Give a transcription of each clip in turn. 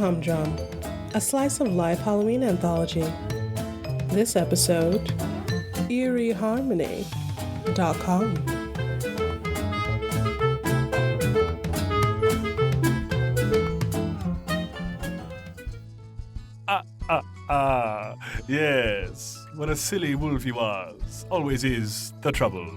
Humdrum, a slice of life Halloween anthology. This episode, EerieHarmony.com. Yes. What a silly wolf he was. Always is the trouble.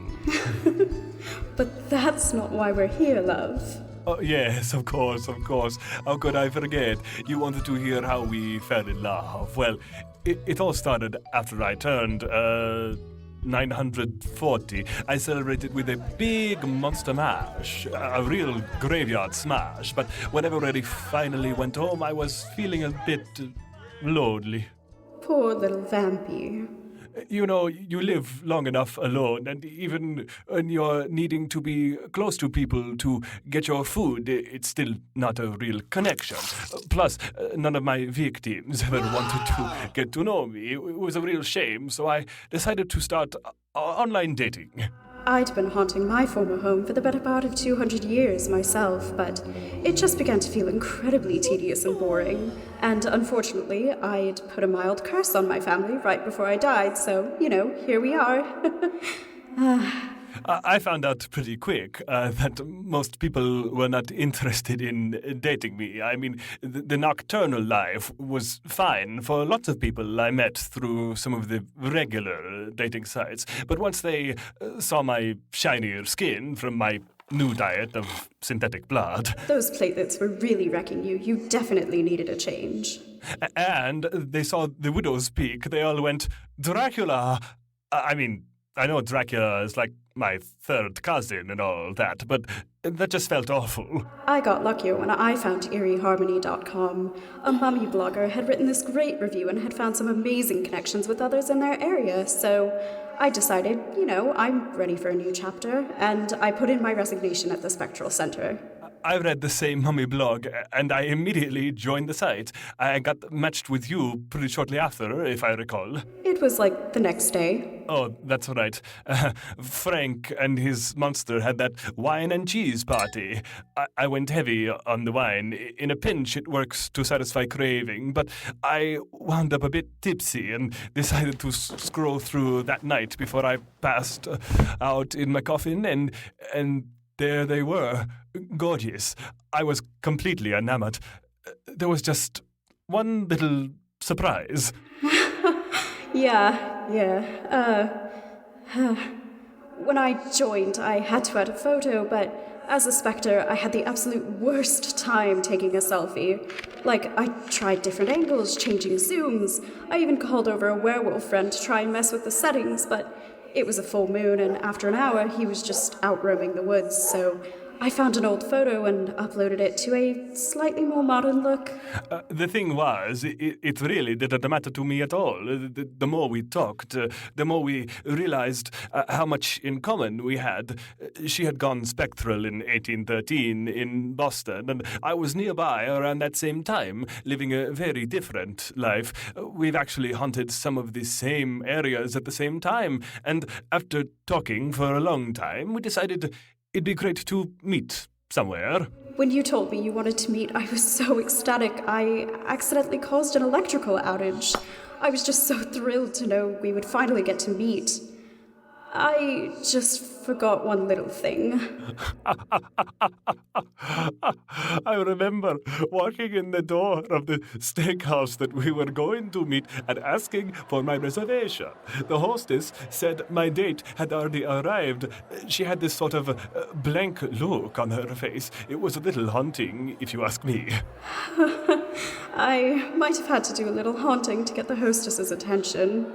But that's not why we're here, love. Oh, yes, of course. How could I forget? You wanted to hear how we fell in love. Well, it all started after I turned, 940. I celebrated with a big monster mash, a real graveyard smash. But whenever I finally went home, I was feeling a bit lonely. Poor little vampy. You know, you live long enough alone, and even when you're needing to be close to people to get your food, it's still not a real connection. Plus, none of my victims ever wanted to get to know me. It was a real shame, so I decided to start online dating. I'd been haunting my former home for the better part of 200 years myself, but it just began to feel incredibly tedious and boring. And unfortunately, I'd put a mild curse on my family right before I died, so, here we are. I found out pretty quick that most people were not interested in dating me. I mean, the nocturnal life was fine for lots of people I met through some of the regular dating sites. But once they saw my shinier skin from my new diet of synthetic blood... Those platelets were really wrecking you. You definitely needed a change. And they saw the widow's peak. They all went, Dracula! I know Dracula is like my third cousin and all that, but that just felt awful. I got luckier when I found EerieHarmony.com. A mummy blogger had written this great review and had found some amazing connections with others in their area, so I decided, I'm ready for a new chapter, and I put in my resignation at the Spectral Center. I read the same mummy blog, and I immediately joined the site. I got matched with you pretty shortly after, if I recall. It was like the next day. Oh, that's right. Frank and his monster had that wine and cheese party. I went heavy on the wine. In a pinch, it works to satisfy craving, but I wound up a bit tipsy and decided to scroll through that night before I passed out in my coffin, and there they were, gorgeous. I was completely enamored. There was just one little surprise. Yeah. When I joined, I had to add a photo, but as a Spectre, I had the absolute worst time taking a selfie. I tried different angles, changing zooms. I even called over a werewolf friend to try and mess with the settings, but it was a full moon, and after an hour, he was just out roaming the woods, so I found an old photo and uploaded it to a slightly more modern look. The thing was, it really didn't matter to me at all. The more we talked, the more we realized how much in common we had. She had gone spectral in 1813 in Boston, and I was nearby around that same time, living a very different life. We've actually haunted some of the same areas at the same time, and after talking for a long time, we decided it'd be great to meet somewhere. When you told me you wanted to meet, I was so ecstatic. I accidentally caused an electrical outage. I was just so thrilled to know we would finally get to meet. I just forgot one little thing. I remember walking in the door of the steakhouse that we were going to meet and asking for my reservation. The hostess said my date had already arrived. She had this sort of blank look on her face. It was a little haunting, if you ask me. I might have had to do a little haunting to get the hostess's attention.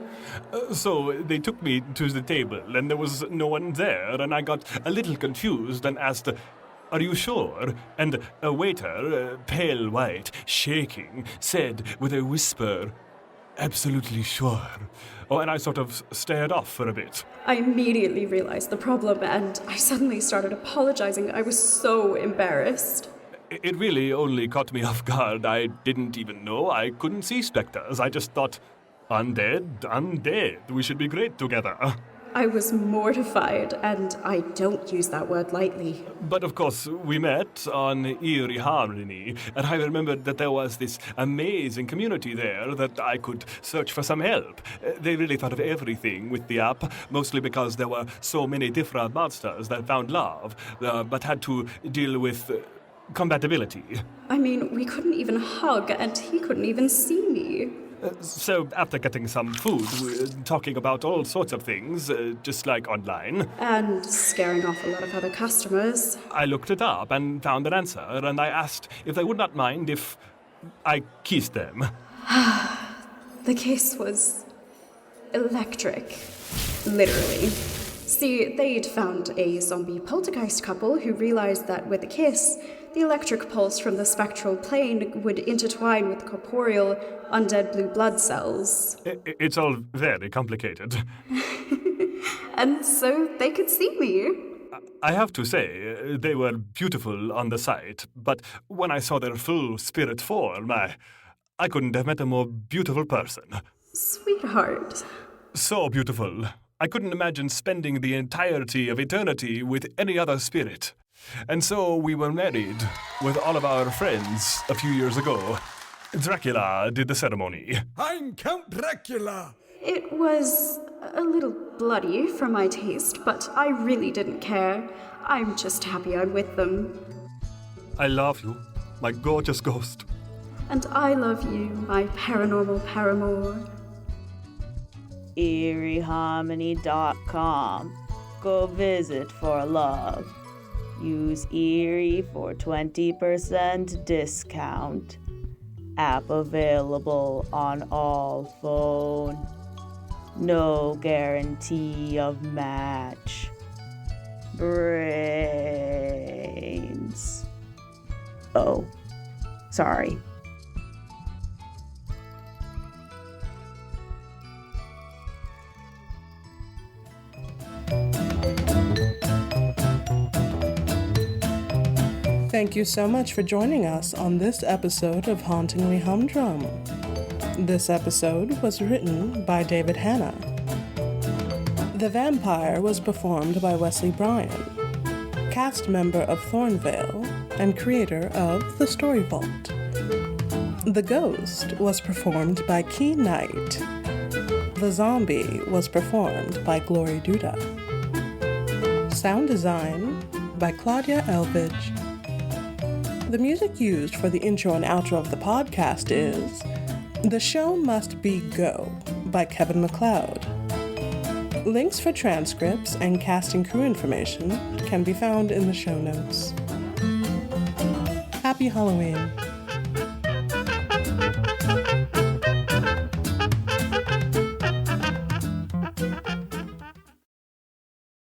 So they took me to the table, and there was no one there, and I got a little confused and asked, "Are you sure?" And a waiter, pale white, shaking, said with a whisper, "Absolutely sure." Oh, and I sort of stared off for a bit. I immediately realized the problem, and I suddenly started apologizing. I was so embarrassed. It really only caught me off guard. I didn't even know I couldn't see specters. I just thought, undead, we should be great together. I was mortified, and I don't use that word lightly. But of course, we met on Eerie Harmony, and I remembered that there was this amazing community there that I could search for some help. They really thought of everything with the app, mostly because there were so many different monsters that found love, but had to deal with compatibility. I mean, we couldn't even hug, and he couldn't even see me. So after getting some food, we were talking about all sorts of things, just like online. And scaring off a lot of other customers. I looked it up and found an answer, and I asked if they would not mind if I kissed them. The kiss was electric. Literally. See, they'd found a zombie poltergeist couple who realized that with a kiss, the electric pulse from the spectral plane would intertwine with corporeal, undead blue blood cells. It's all very complicated. And so they could see me. I have to say, they were beautiful on the site, but when I saw their full spirit form, I couldn't have met a more beautiful person. Sweetheart. So beautiful. I couldn't imagine spending the entirety of eternity with any other spirit. And so we were married with all of our friends a few years ago. Dracula did the ceremony. I'm Count Dracula! It was a little bloody for my taste, but I really didn't care. I'm just happy I'm with them. I love you, my gorgeous ghost. And I love you, my paranormal paramour. EerieHarmony.com. Go visit for love. Use Eerie for 20% discount. App available on all phone. No guarantee of match. Brains. Oh, sorry. Thank you so much for joining us on this episode of Hauntingly Humdrum. This episode was written by David Hanna. The Vampire was performed by Wesley Bryan, cast member of Thornvale and creator of The Story Vault. The Ghost was performed by Key Knight. The Zombie was performed by Glory Duda. Sound design by Claudia Elvidge. The music used for the intro and outro of the podcast is The Show Must Be Go by Kevin MacLeod. Links for transcripts and cast and crew information can be found in the show notes. Happy Halloween.